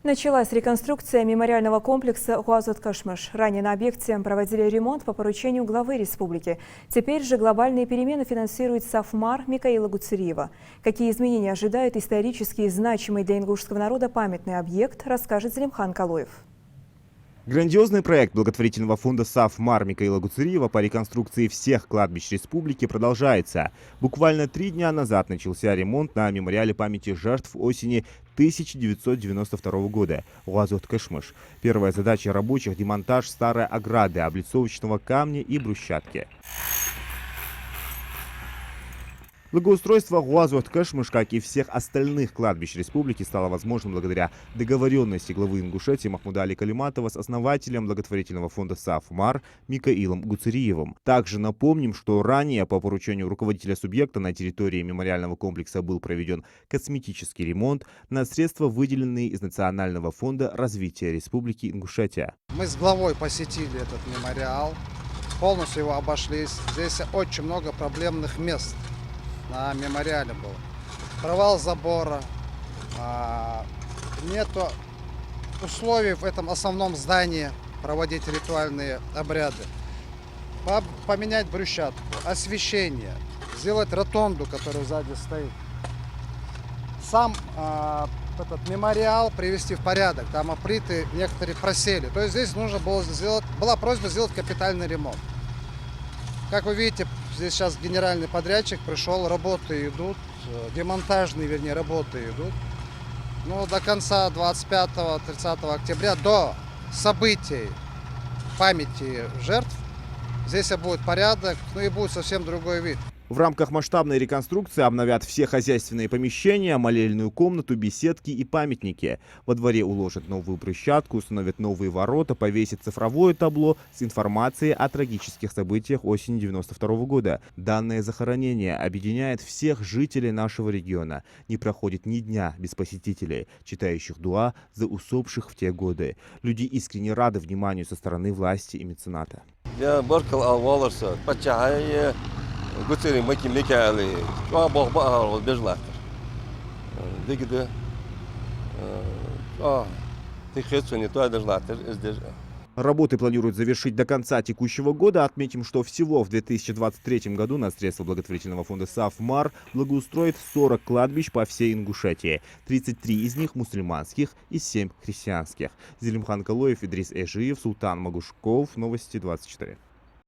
Началась реконструкция мемориального комплекса Хуазот-Кашмыш. Ранее на объекте проводили ремонт по поручению главы республики. Теперь же глобальные перемены финансирует Сафмар Микаила Гуцериева. Какие изменения ожидает исторически значимый для ингушского народа памятный объект, расскажет Зелимхан Калоев. Грандиозный проект благотворительного фонда Сафмар Микаила Гуцериева по реконструкции всех кладбищ республики продолжается. Буквально 3 дня назад начался ремонт на мемориале памяти жертв осени 1992 года Хуазот-Кашмыш. Первая задача рабочих – демонтаж старой ограды, облицовочного камня и брусчатки. Благоустройство Хуазот-Кашмыш, как и всех остальных кладбищ республики, стало возможным благодаря договоренности главы Ингушетии Махмуда Али Калиматова с основателем благотворительного фонда Сафмар Микаилом Гуцериевым. Также напомним, что ранее по поручению руководителя субъекта на территории мемориального комплекса был проведен косметический ремонт на средства, выделенные из Национального фонда развития Республики Ингушетия. Мы с главой посетили этот мемориал, полностью его обошлись. Здесь очень много проблемных мест. На мемориале был провал забора, нету условий в этом основном здании проводить ритуальные обряды, поменять брусчатку, освещение, сделать ротонду, которая сзади стоит, сам этот мемориал привести в порядок, там плиты некоторые просели, то есть здесь нужно было сделать, была просьба сделать капитальный ремонт. Как вы видите, здесь сейчас генеральный подрядчик пришел, работы идут, демонтажные, вернее, работы идут. Но до конца 25-30 октября, до событий памяти жертв, здесь будет порядок, ну и будет совсем другой вид. В рамках масштабной реконструкции обновят все хозяйственные помещения, молельную комнату, беседки и памятники. Во дворе уложат новую брусчатку, установят новые ворота, повесят цифровое табло с информацией о трагических событиях осени 1992 года. Данное захоронение объединяет всех жителей нашего региона. Не проходит ни дня без посетителей, читающих дуа за усопших в те годы. Люди искренне рады вниманию со стороны власти и мецената. Гуцери Микаили, Бог бежлах. Дигде, ты хочешь не то дежлах, Работы планируют завершить до конца текущего года. Отметим, что всего в 2023 году на средства благотворительного фонда Сафмар благоустроит 40 кладбищ по всей Ингушетии. 33 из них мусульманских и 7 христианских. Зелимхан Калоев, Идрис Эжиев, Султан Магушков. Новости 24.